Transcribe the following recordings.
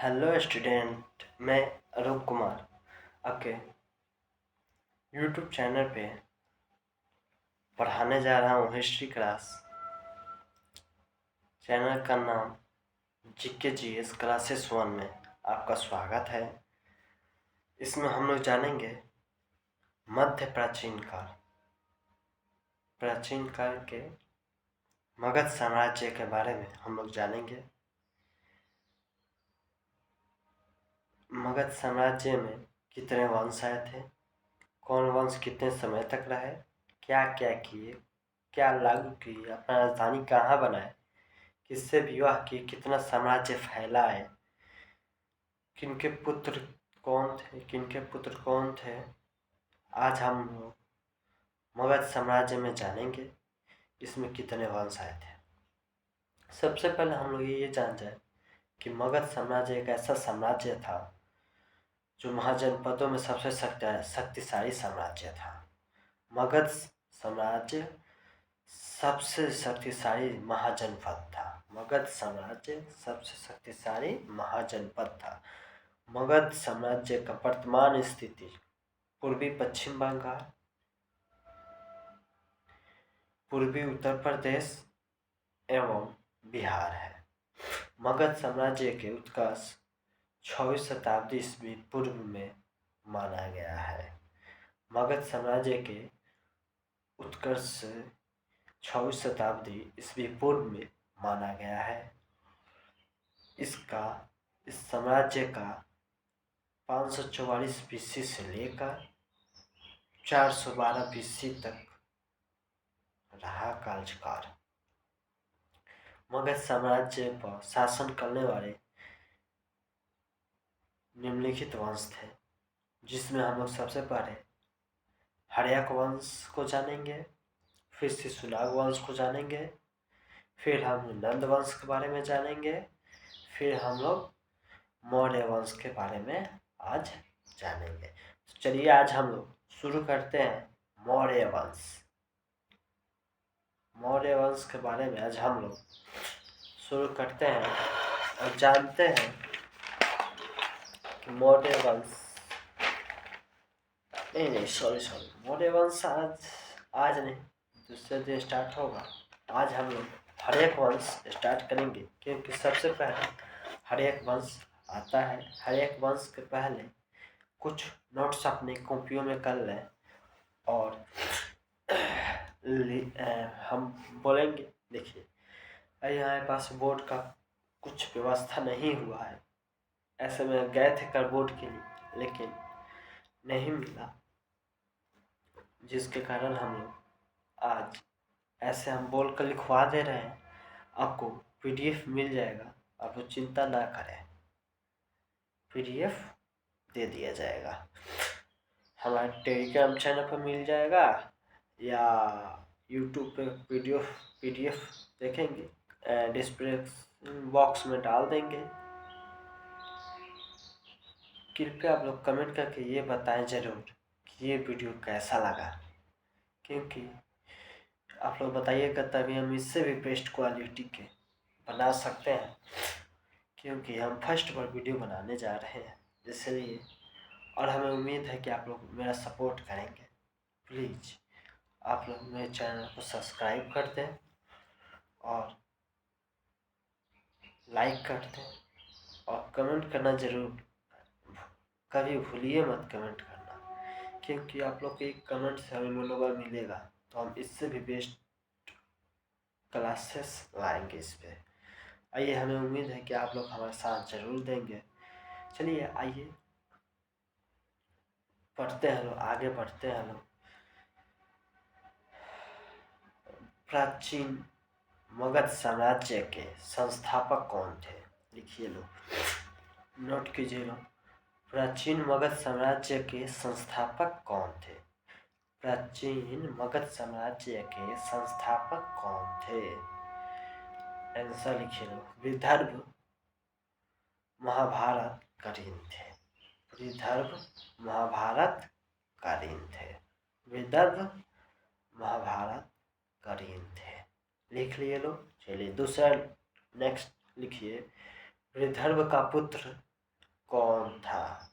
Hello student, मैं अरूप कुमार आपके YouTube channel पे पढ़ाने जा रहा हूँ हिस्ट्री क्लास। चैनल का नाम जीके जीएस क्लासेस 1 में आपका स्वागत है। इसमें हम लोग जानेंगे मध्य प्राचीन काल के मगध साम्राज्य के बारे में हम लोग जानेंगे। मगध साम्राज्य में कितने वंश आए थे, कौन वंश कितने समय तक रहे, क्या क्या किए, क्या लागू किए, अपना राजधानी कहाँ बनाए, किससे विवाह किए, कितना साम्राज्य फैला है, किनके पुत्र कौन थे, आज हम लोग मगध साम्राज्य में जानेंगे। इसमें कितने वंश आए थे। सबसे पहले हम लोग ये जान जाए कि मगध साम्राज्य एक ऐसा साम्राज्य था जो महाजनपदों में सबसे शक्तिशाली साम्राज्य था। मगध साम्राज्य सबसे शक्तिशाली महाजनपद था। मगध साम्राज्य सबसे शक्तिशाली महाजनपद था। मगध साम्राज्य का वर्तमान स्थिति पूर्वी पश्चिम बंगाल, पूर्वी उत्तर प्रदेश एवं बिहार है। मगध साम्राज्य के उत्कर्ष 6वीं शताब्दी ईस्वी पूर्व में माना गया है। मगध साम्राज्य के उत्कर्ष 6वीं शताब्दी ईस्वी पूर्व में माना गया है। इस साम्राज्य का 544 बीसी से लेकर 412 बीसी तक रहा कालचक्र। मगध साम्राज्य पर शासन करने वाले निम्नलिखित वंश थे, जिसमें हम लोग सबसे पहले हर्यक वंश को जानेंगे, फिर शिशुनाग वंश को जानेंगे, फिर हम नंद वंश के बारे में जानेंगे, फिर हम लोग मौर्य वंश के बारे में आज जानेंगे। तो चलिए आज हम लोग शुरू करते हैं मौर्य वंश। मौर्य वंश के बारे में आज हम लोग शुरू करते हैं और जानते हैं कि मौर्य वंश मौर्य वंश आज नहीं, दूसरे दिन स्टार्ट होगा। आज हम लोग हर्यक वंश स्टार्ट करेंगे, क्योंकि सबसे पहले हर्यक वंश आता है। हर्यक वंश के पहले कुछ नोट्स अपनी कॉपियों में कर लें और हम बोलेंगे। देखिए, यहाँ पास बोर्ड का कुछ व्यवस्था नहीं हुआ है। ऐसे में गए थे कर बोर्ड के लिए, लेकिन नहीं मिला, जिसके कारण हम लोग आज ऐसे हम बोल कर लिखवा दे रहे हैं। आपको पीडीएफ मिल जाएगा, आप लोग चिंता ना करें, पीडीएफ दे दिया जाएगा। हमारे टेलीग्राम चैनल पर मिल जाएगा या यूट्यूब पे पीडीएफ देखेंगे, डिस्क्रिप्शन बॉक्स में डाल देंगे। कृपया आप लोग कमेंट करके ये बताएं ज़रूर कि ये वीडियो कैसा लगा, क्योंकि आप लोग बताइएगा तभी हम इससे भी बेस्ट क्वालिटी के बना सकते हैं, क्योंकि हम फर्स्ट बार वीडियो बनाने जा रहे हैं इसलिए। और हमें उम्मीद है कि आप लोग मेरा सपोर्ट करेंगे। प्लीज़ आप लोग मेरे चैनल को सब्सक्राइब कर दें और लाइक कर दें और कमेंट करना ज़रूर, कभी भूलिए मत कमेंट करना, क्योंकि आप लोग के एक कमेंट से हमें मनोबल मिलेगा तो हम इससे भी बेस्ट क्लासेस लाएंगे इस पर। आइए, हमें उम्मीद है कि आप लोग हमारे साथ ज़रूर देंगे। चलिए आइए पढ़ते हैं लोग, आगे बढ़ते हैं लोग। प्राचीन मगध साम्राज्य के संस्थापक कौन थे? लिखिए लोग, नोट कीजिए लोग। प्राचीन मगध साम्राज्य के संस्थापक कौन थे? प्राचीन मगध साम्राज्य के संस्थापक कौन थे? आंसर लिखिए लोग। विदर्भ महाभारत करीन थे। विदर्भ महाभारत करीन थे। विदर्भ महाभारत करीन थे। लिख लिए लोग। चलिए दूसरा नेक्स्ट लिखिए। विदर्भ का पुत्र कौन था?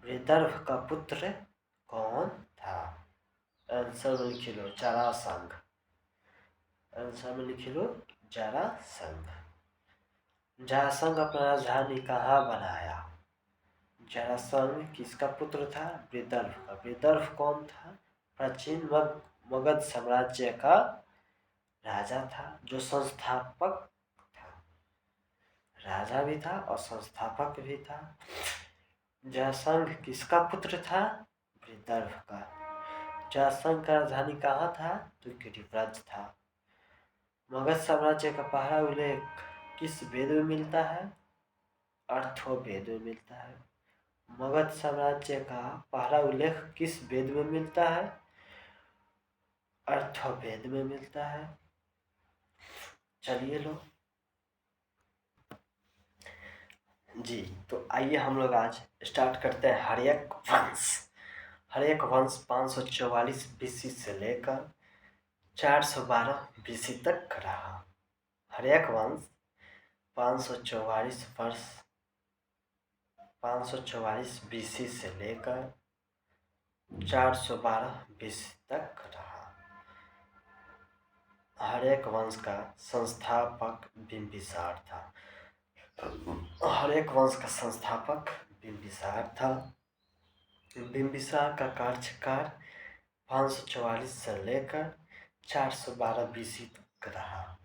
विदर्भ का पुत्र कौन था? आंसर में लिख लो जरासंध। आंसर में लिख लो जरासंध। जरासंध अपना राजधानी कहाँ बनाया? जरासंध किसका पुत्र था? विदर्भ का। विदर्भ कौन था? प्राचीन मगध साम्राज्य का राजा था, जो संस्थापक था। राजा भी था और संस्थापक भी था। जरासंध किसका पुत्र था? विदर्भ का। जरासंध का राजधानी कहाँ था? तो गिरिव्रज था। मगध साम्राज्य का पहला उल्लेख किस वेद में मिलता है? अर्थवेद में मिलता है। मगध साम्राज्य का पहला उल्लेख किस वेद में मिलता है? अर्थवेद में मिलता है। चलिए लो जी, तो आइए हम लोग आज स्टार्ट करते हैं हर्यक वंश। हर्यक वंश 544 बीसी से लेकर 412 बीसी तक रहा। हर्यक वंश 544 बीसी से लेकर 412 बीसी तक रहा। हर्यक वंश का संस्थापक बिंबिसार था। हर्यक वंश का संस्थापक बिंबिसार था। बिंबिसार का कार्यकाल 544 से लेकर 412 बीसी तक रहा।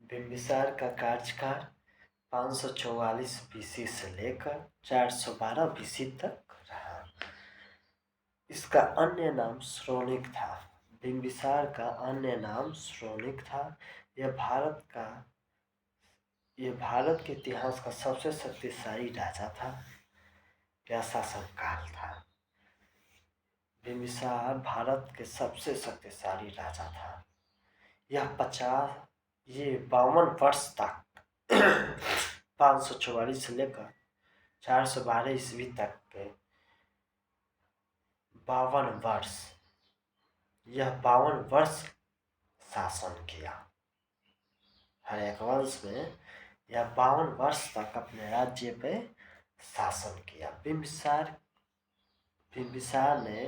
बिंबिसार का कार्यकाल 544 बीसी से लेकर 412 बीसी तक रहा। इसका अन्य नाम श्रोणिक था। बिंबिसार का अन्य नाम श्रोणिक था। यह भारत के इतिहास का सबसे शक्तिशाली राजा था। यह शासनकाल था। बिंबिसार भारत के सबसे शक्तिशाली राजा था। यह 52 वर्ष तक 544 से लेकर 412 ईस्वी तक के 52 वर्ष शासन किया। हर्यक वंश में यह 52 वर्ष तक अपने राज्य पे शासन किया। बिंबिसार ने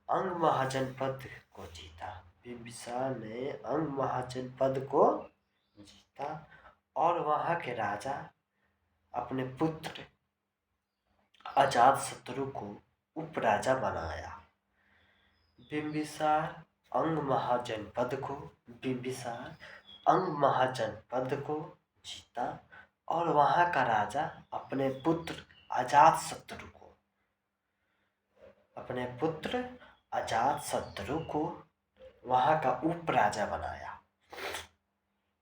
अंग महाजनपद को जीता। बिंबिसार ने अंग महाजनपद को जीता और वहाँ के राजा अपने पुत्र अजातशत्रु को उपराजा बनाया। बिंबिसार अंग महाजनपद को जीता और वहाँ का राजा अपने पुत्र अजातशत्रु को वहाँ का उपराजा बनाया।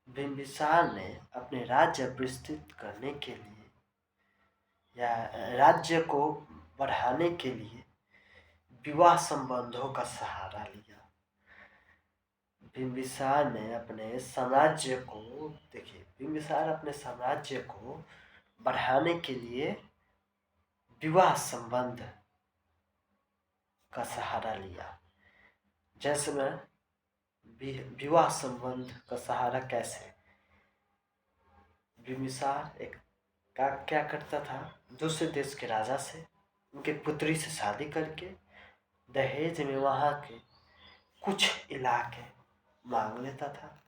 बिंबिसार ने अपने राज्य विस्तृत करने के लिए या राज्य को बढ़ाने के लिए विवाह संबंधों का सहारा लिया। बिंबिसार अपने साम्राज्य को बढ़ाने के लिए विवाह संबंध का सहारा लिया। जैसे में विवाह संबंध का सहारा कैसे? बिंबिसार क्या करता था? दूसरे देश के राजा से उनके पुत्री से शादी करके दहेज में वहाँ के कुछ इलाके मांग लेता था।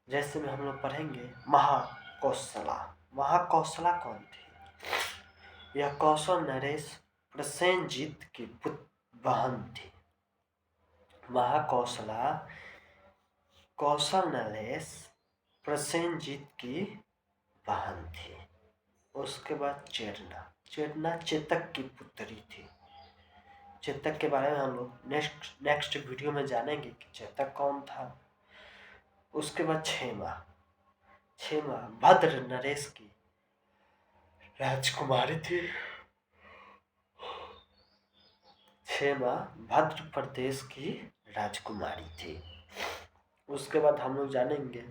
जैसे में हम लोग पढ़ेंगे महाकौशला कौन थी? यह कौशल नरेश प्रसेनजीत की बहन थी। महाकौशला कौशल नरेश प्रसेनजीत की बहन थी। उसके बाद चेतना चेतक की पुत्री थी। चेतक के बारे में हम लोग नेक्स्ट वीडियो में जानेंगे कि चेतक कौन था। उसके बाद क्षेमा भद्र नरेश की राजकुमारी थी। क्षेमा भद्र प्रदेश की राजकुमारी थी। उसके बाद हम लोग जानेंगे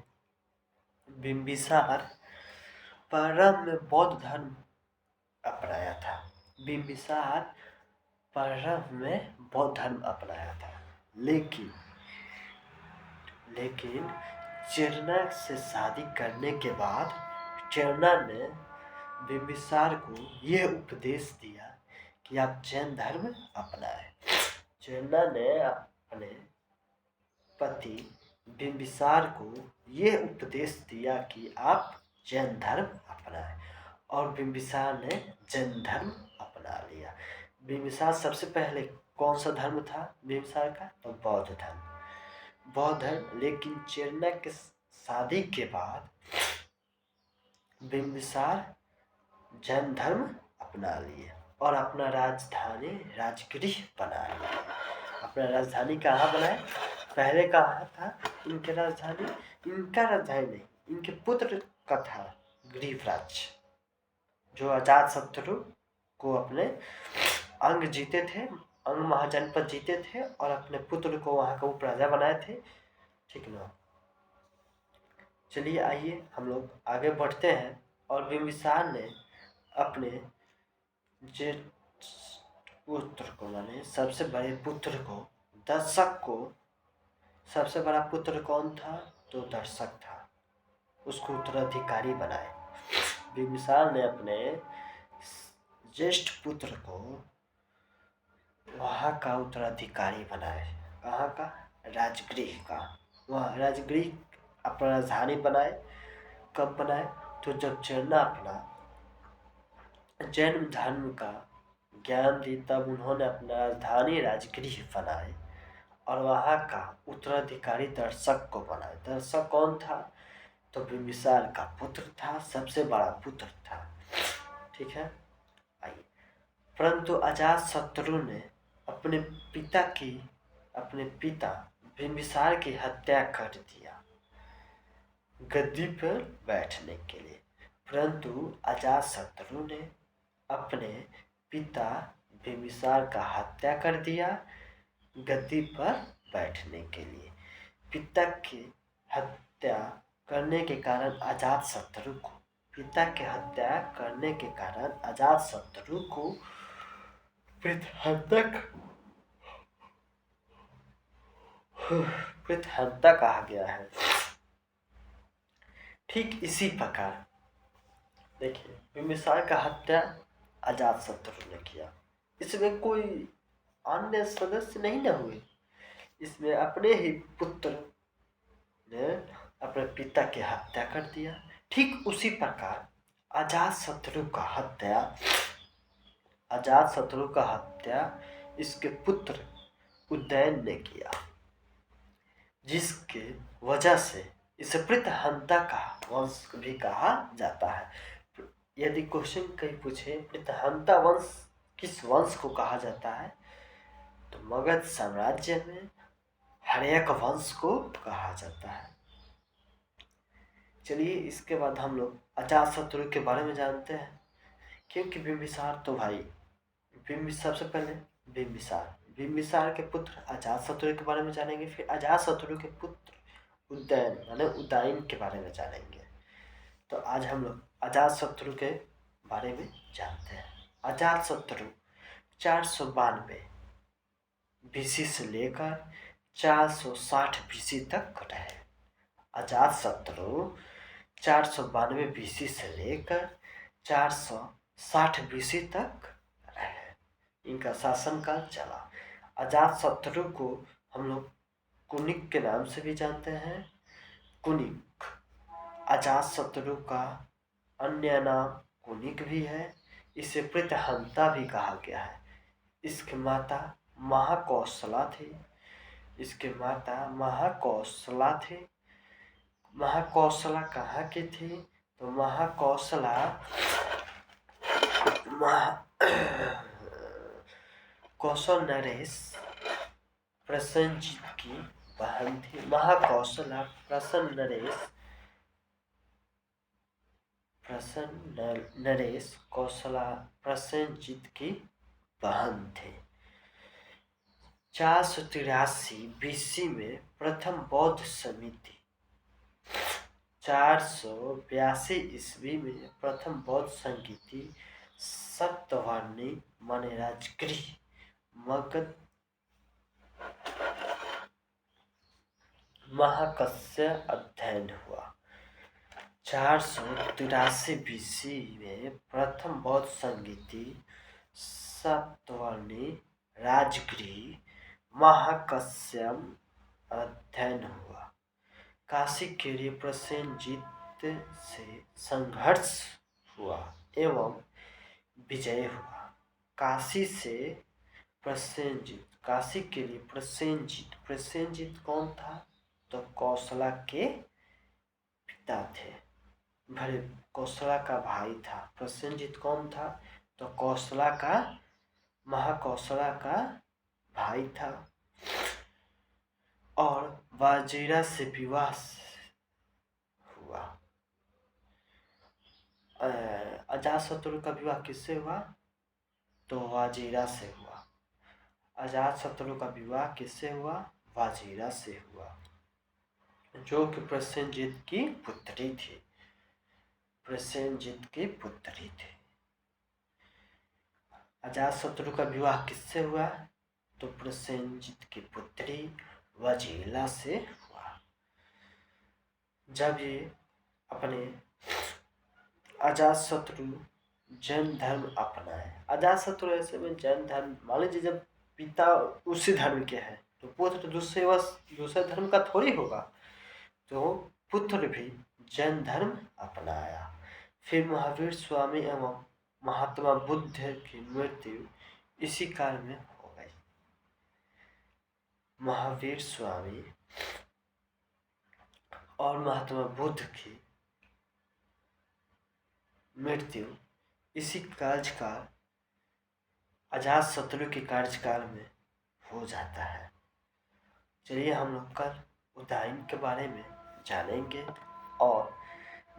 बिंबिसार प्रारंभ में बौद्ध धर्म अपनाया था। लेकिन चेरना से शादी करने के बाद चेरना ने बिंबिसार को यह उपदेश दिया कि आप जैन धर्म अपनाएं। चेन्नई ने अपने पति बिंबिसार को यह उपदेश दिया कि आप जैन धर्म अपनाएं, और बिंबिसार ने जैन धर्म अपना लिया। बिंबिसार सबसे पहले कौन सा धर्म था बिंबिसार का? तो बौद्ध धर्म। बौद्ध धर्म, लेकिन चेन्नई के शादी के बाद बिंबिसार जैन धर्म अपना लिए और अपना राजधानी राजगृह बना लिया। अपना राजधानी कहाँ बनाए? पहले कहाँ था इनके राजधानी? इनका राजधानी नहीं, इनके पुत्र का था गृहराज, जो अजातशत्रु को अपने अंग जीते थे, अंग महाजनपद जीते थे और अपने पुत्र को वहाँ का उपराजा बनाए थे। ठीक ना? चलिए आइए हम लोग आगे बढ़ते हैं। और बिंबिसार ने अपने जेठ पुत्र को, माने सबसे बड़े पुत्र को, दर्शक को, सबसे बड़ा पुत्र कौन था? तो दर्शक था, उसको उत्तराधिकारी बनाए। बिंबिसार ने अपने ज्येष्ठ पुत्र को वहाँ का उत्तराधिकारी बनाए। कहाँ का? राजगृह का। वहाँ राजगृह अपना राजधानी बनाए। कब बनाए? तो जब चेन्नई अपना जैन धर्म का ज्ञान दी, तब उन्होंने अपना राजधानी राजगृह बनाए और वहाँ का उत्तराधिकारी दर्शक को बनाए। दर्शक कौन था? तो बिंबिसार का पुत्र था, सबसे बड़ा पुत्र था। ठीक है, आइए। परंतु अजातशत्रु ने अपने पिता बिंबिसार की हत्या कर दिया गद्दी पर बैठने के लिए। परंतु अजातशत्रु ने अपने पिता बिंबिसार का हत्या कर दिया गद्दी पर बैठने के लिए। पिता की हत्या करने के कारण अजातशत्रु को पृथहंता कहा गया है। ठीक इसी प्रकार देखिए, बिंबिसार का हत्या अजातशत्रु ने किया। इसमें कोई अन्य सदस्य नहीं न हुए, इसमें अपने ही पुत्र ने अपने पिता की हत्या कर दिया। ठीक उसी प्रकार अजातशत्रु का हत्या इसके पुत्र उदयन ने किया, जिसके वजह से इसे पृथहंता का वंश भी कहा जाता है। यदि क्वेश्चन कहीं पूछे पृथहंता वंश किस वंश को कहा जाता है, तो मगध साम्राज्य में हर्यक वंश को कहा जाता है। चलिए इसके बाद हम लोग अजातशत्रु के बारे में जानते हैं, क्योंकि बिंबिसार तो भाई सबसे पहले बिंबिसार के पुत्र अजातशत्रु के बारे में जानेंगे, फिर अजातशत्रु के पुत्र उदयन यानी उदयन के बारे में जानेंगे। तो आज हम लोग अजातशत्रु के बारे में जानते हैं। अजातशत्रु 492 बीसी से लेकर 460 बीसी तक रहे। अजातशत्रु 492 बीसी से लेकर 460 बीसी तक रहे, इनका शासनकाल चला। अजातशत्रु को हम लोग कुनिक के नाम से भी जानते हैं। कुनिक अजातशत्रु का अन्य नाम कुनिक भी है। इसे पृथहंता भी कहा गया है। इसकी माता महाकौशला थी। महाकौशला कहाँ की थी? तो महाकौशला कौशल नरेश प्रसेनजीत की बहन थी। महाकौशला नरेश कौशला प्रसेनजीत की बहन थे। 483 बीसी में प्रथम बौद्ध समिति, 482 ईस्वी में प्रथम बौद्ध संगीति सप्तवर्णी माने राजगृह मगध महाकस्य अध्ययन हुआ। 483 BC में प्रथम बौद्ध संगीति सातवाहनी राजगृह महाकश्यप अध्ययन हुआ। काशी के लिए प्रसेनजीत से संघर्ष हुआ एवं विजय हुआ। काशी के लिए प्रसेनजीत कौन था? तो कौशला के पिता थे, भले कौशला का भाई था। प्रसेनजीत कौन था? तो महाकौशला का भाई था और वाजिरा से विवाह हुआ। अजातशत्रु का विवाह किससे हुआ? तो वाजिरा से हुआ। अजातशत्रु का विवाह किससे हुआ? वाजिरा से हुआ, जो कि प्रसेनजीत की पुत्री थी। अजातशत्रु का विवाह किससे हुआ? तो प्रसेनजीत की पुत्री वाजिला से हुआ। जब ये अपने अजातशत्रु जैन धर्म अपनाए। अजातशत्रु ऐसे में जैन धर्म, मान लीजिए जब पिता उसी धर्म के हैं तो पुत्र दूसरे धर्म का थोड़ी होगा, तो पुत्र भी जैन धर्म अपनाया। फिर महावीर स्वामी एवं महात्मा बुद्ध की मृत्यु इसी काल में हो गई। महावीर स्वामी और महात्मा बुद्ध की मृत्यु इसी कार्यकाल अजातशत्रु के कार्यकाल में हो जाता है। चलिए हम लोग कल उदयन के बारे में जानेंगे, और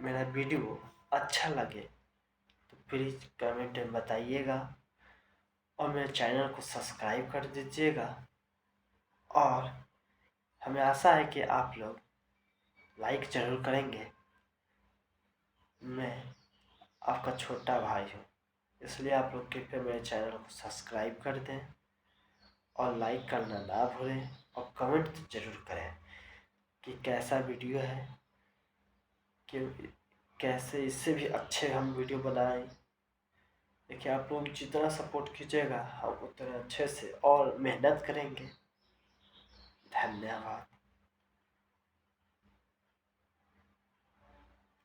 मेरा वीडियो अच्छा लगे तो प्लीज़ कमेंट में बताइएगा और मेरे चैनल को सब्सक्राइब कर दीजिएगा। और हमें आशा है कि आप लोग लाइक ज़रूर करेंगे। मैं आपका छोटा भाई हूँ, इसलिए आप लोग कृपया मेरे चैनल को सब्सक्राइब कर दें और लाइक करना ना भूलें और कमेंट ज़रूर करें कि कैसा वीडियो है, कि कैसे इससे भी अच्छे हम वीडियो बनाएं। देखिए, आप लोग जितना सपोर्ट कीजिएगा हम उतना अच्छे से और मेहनत करेंगे। धन्यवाद।